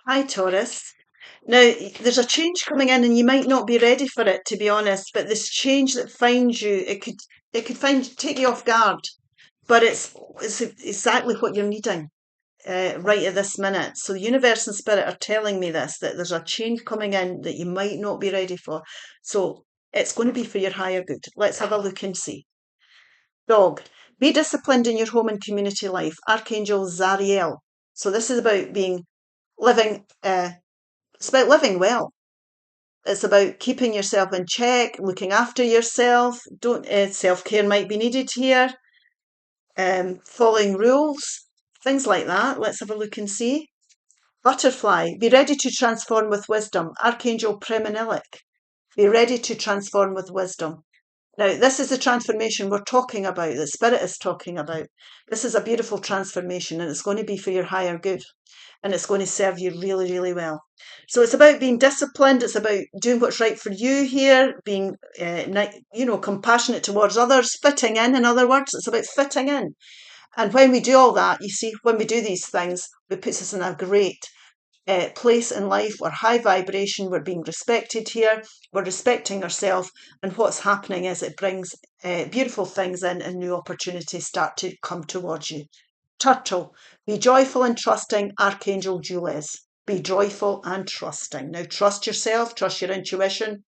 Hi, Taurus. Now, there's a change coming in, and you might not be ready for it, to be honest. But this change that finds you, it could take you off guard. But it's exactly what you're needing right at this minute. So the universe and spirit are telling me this, that there's a change coming in that you might not be ready for. So it's going to be for your higher good. Let's have a look and see. Dog, be disciplined in your home and community life. Archangel Zariel. So this is about living. It's about living well. It's about keeping yourself in check, looking after yourself. Don't self-care might be needed here. Following rules, things like that. Let's have a look and see. Butterfly, be ready to transform with wisdom. Archangel Preminilik, be ready to transform with wisdom. Now, this is the transformation we're talking about, that Spirit is talking about. This is a beautiful transformation, and it's going to be for your higher good, and it's going to serve you really, really well. So it's about being disciplined. It's about doing what's right for you here, being, compassionate towards others, fitting in other words. It's about fitting in. And when we do all that, you see, when we do these things, it puts us in a great place in life. We're high vibration, we're being respected here, we're respecting ourselves, and what's happening is it brings beautiful things in, and new opportunities start to come towards you. Turtle, be joyful and trusting. Archangel Jules, be joyful and trusting. Now trust yourself, trust your intuition,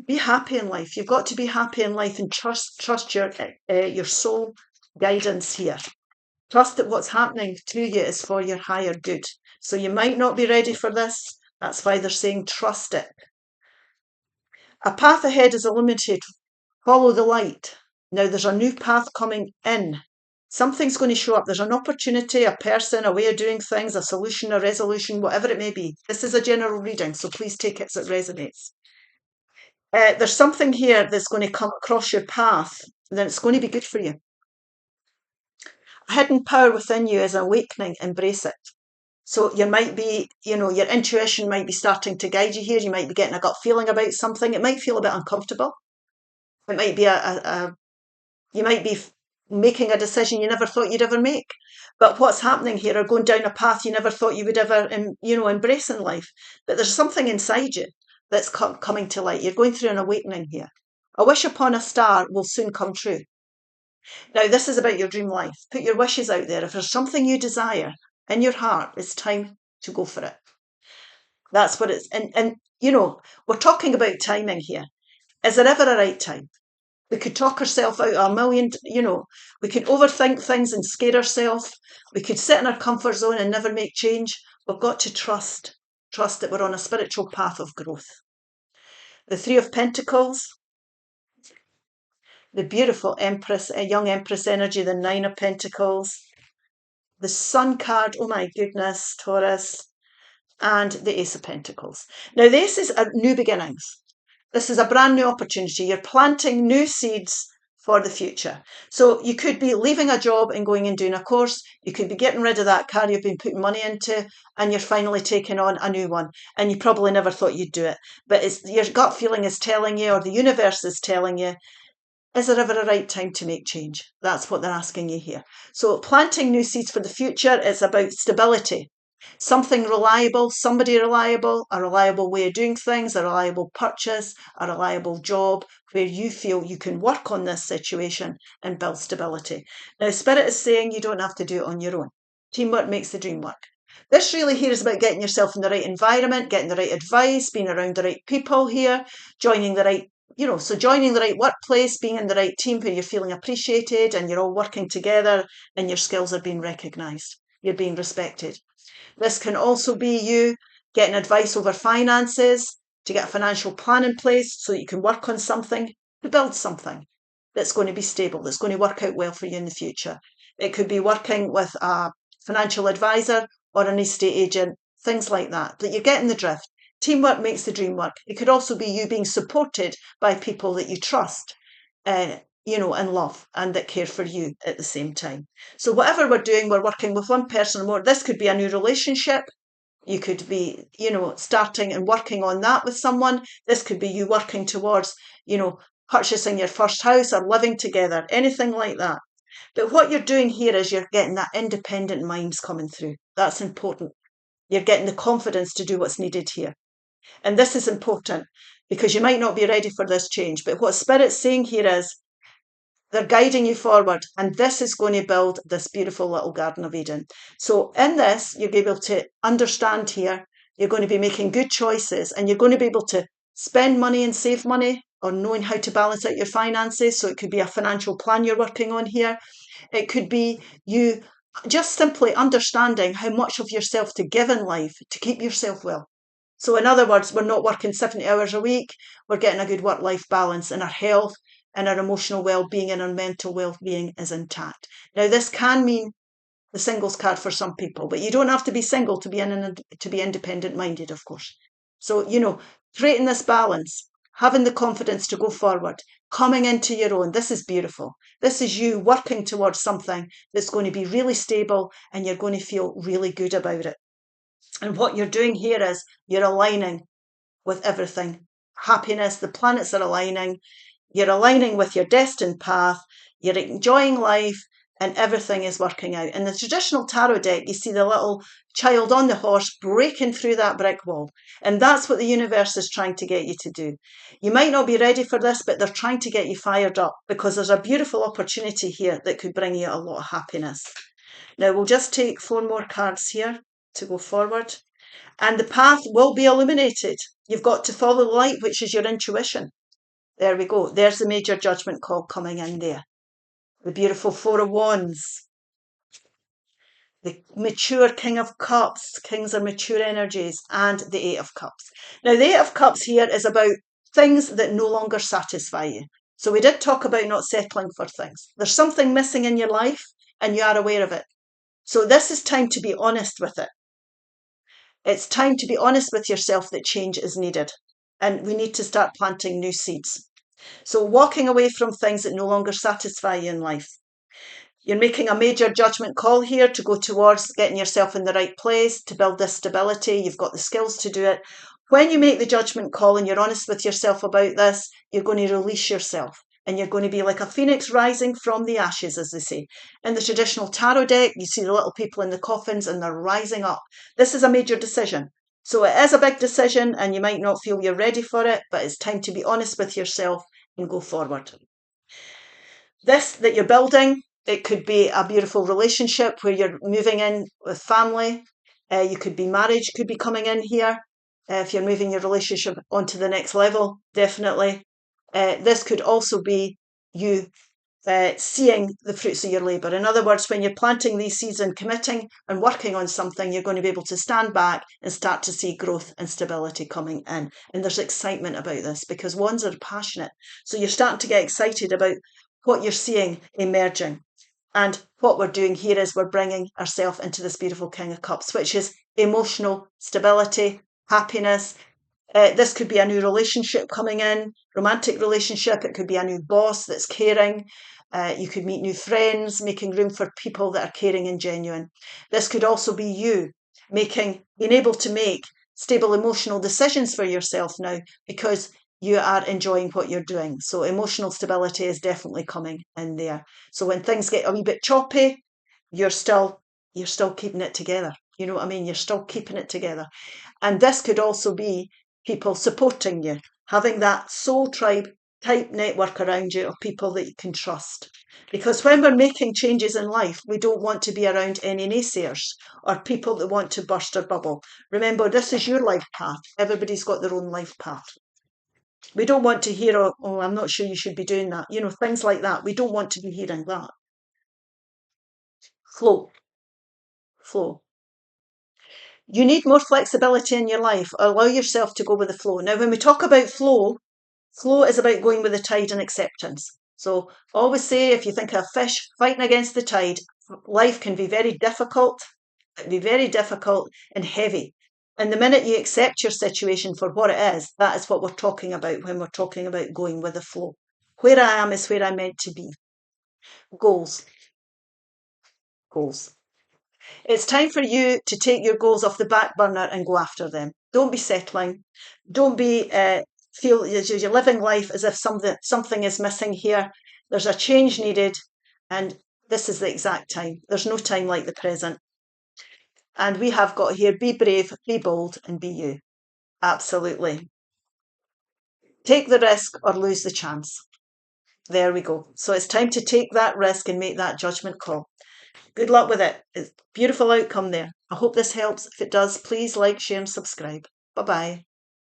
be happy in life. You've got to be happy in life, and trust your soul guidance here. Trust that what's happening to you is for your higher good. So you might not be ready for this. That's why they're saying trust it. A path ahead is illuminated. Follow the light. Now there's a new path coming in. Something's going to show up. There's an opportunity, a person, a way of doing things, a solution, a resolution, whatever it may be. This is a general reading, so please take it as it resonates. There's something here that's going to come across your path, and then it's going to be good for you. A hidden power within you is awakening. Embrace it. So you might be, your intuition might be starting to guide you here. You might be getting a gut feeling about something. It might feel a bit uncomfortable. It might be you might be making a decision you never thought you'd ever make. But what's happening here are going down a path you never thought you would ever, embrace in life. But there's something inside you that's coming to light. You're going through an awakening here. A wish upon a star will soon come true. Now, this is about your dream life. Put your wishes out there. If there's something you desire in your heart, it's time to go for it. That's what it's, and we're talking about timing here. Is there ever a right time? We could talk ourselves out of a million, we could overthink things and scare ourselves. We could sit in our comfort zone and never make change. We've got to trust that we're on a spiritual path of growth. The Three of Pentacles, the beautiful Empress, young Empress energy, the Nine of Pentacles, the Sun card, oh my goodness, Taurus, and the Ace of Pentacles. Now, the Ace is new beginnings. This is a brand new opportunity. You're planting new seeds for the future. So you could be leaving a job and going and doing a course. You could be getting rid of that car you've been putting money into, and you're finally taking on a new one. And you probably never thought you'd do it. But your gut feeling is telling you, or the universe is telling you, is there ever a right time to make change? That's what they're asking you here. So planting new seeds for the future is about stability. Something reliable, somebody reliable, a reliable way of doing things, a reliable purchase, a reliable job where you feel you can work on this situation and build stability. Now, Spirit is saying you don't have to do it on your own. Teamwork makes the dream work. This really here is about getting yourself in the right environment, getting the right advice, being around the right people here, joining the right joining the right workplace, being in the right team where you're feeling appreciated and you're all working together and your skills are being recognised. You're being respected. This can also be you getting advice over finances, to get a financial plan in place so that you can work on something, to build something that's going to be stable, that's going to work out well for you in the future. It could be working with a financial advisor or an estate agent, things like that, but you're getting the drift. Teamwork makes the dream work. It could also be you being supported by people that you trust, and love, and that care for you at the same time. So whatever we're doing, we're working with one person or more. This could be a new relationship. You could be, starting and working on that with someone. This could be you working towards, purchasing your first house or living together, anything like that. But what you're doing here is you're getting that independent minds coming through. That's important. You're getting the confidence to do what's needed here. And this is important because you might not be ready for this change. But what Spirit's saying here is they're guiding you forward. And this is going to build this beautiful little Garden of Eden. So in this, you'll be able to understand here, you're going to be making good choices and you're going to be able to spend money and save money, or knowing how to balance out your finances. So it could be a financial plan you're working on here. It could be you just simply understanding how much of yourself to give in life to keep yourself well. So in other words, we're not working 70 hours a week. We're getting a good work-life balance, and our health and our emotional well-being and our mental well-being is intact. Now, this can mean the singles card for some people, but you don't have to be single to be independent-minded, of course. So, creating this balance, having the confidence to go forward, coming into your own. This is beautiful. This is you working towards something that's going to be really stable and you're going to feel really good about it. And what you're doing here is you're aligning with everything. Happiness, the planets are aligning. You're aligning with your destined path. You're enjoying life and everything is working out. In the traditional tarot deck, you see the little child on the horse breaking through that brick wall. And that's what the universe is trying to get you to do. You might not be ready for this, but they're trying to get you fired up because there's a beautiful opportunity here that could bring you a lot of happiness. Now, we'll just take 4 more cards here to go forward. And the path will be illuminated. You've got to follow the light, which is your intuition. There we go. There's the major judgment call coming in there. The beautiful 4 of Wands. The mature King of Cups. Kings are mature energies. And the 8 of Cups. Now, the 8 of Cups here is about things that no longer satisfy you. So we did talk about not settling for things. There's something missing in your life and you are aware of it. So this is time to be honest with it. It's time to be honest with yourself that change is needed. And we need to start planting new seeds. So walking away from things that no longer satisfy you in life. You're making a major judgment call here to go towards getting yourself in the right place, to build this stability. You've got the skills to do it. When you make the judgment call and you're honest with yourself about this, you're going to release yourself. And you're going to be like a phoenix rising from the ashes, as they say. In the traditional tarot deck, you see the little people in the coffins and they're rising up. This is a major decision. So it is a big decision and you might not feel you're ready for it, but it's time to be honest with yourself and go forward. This that you're building, it could be a beautiful relationship where you're moving in with family. You could be marriage, could be coming in here. If you're moving your relationship onto the next level, definitely. This could also be you seeing the fruits of your labour. In other words, when you're planting these seeds and committing and working on something, you're going to be able to stand back and start to see growth and stability coming in. And there's excitement about this because Wands are passionate. So you're starting to get excited about what you're seeing emerging. And what we're doing here is we're bringing ourselves into this beautiful King of Cups, which is emotional stability, happiness. This could be a new relationship coming in, romantic relationship. It could be a new boss that's caring. You could meet new friends, making room for people that are caring and genuine. This could also be you being able to make stable emotional decisions for yourself now because you are enjoying what you're doing. So emotional stability is definitely coming in there. So when things get a wee bit choppy, you're still keeping it together. You know what I mean? You're still keeping it together. And this could also be people supporting you, having that soul tribe type network around you of people that you can trust. Because when we're making changes in life, we don't want to be around any naysayers or people that want to burst our bubble. Remember, this is your life path. Everybody's got their own life path. We don't want to hear, oh, I'm not sure you should be doing that. Things like that. We don't want to be hearing that. Flow. You need more flexibility in your life. Allow yourself to go with the flow. Now, when we talk about flow is about going with the tide and acceptance. So always say, if you think of a fish fighting against the tide, life can be very difficult. It can be very difficult and heavy. And the minute you accept your situation for what it is, that is what we're talking about when we're talking about going with the flow. Where I am is where I'm meant to be. Goals. It's time for you to take your goals off the back burner and go after them. Don't be settling. Don't be feel as you're living life as if something is missing here. There's a change needed, and this is the exact time. There's no time like the present. And we have got here, be brave, be bold, and be you. Absolutely. Take the risk or lose the chance. There we go. So it's time to take that risk and make that judgment call. Good luck with it. It's a beautiful outcome there. I hope this helps. If it does, please like, share, and subscribe. Bye-bye.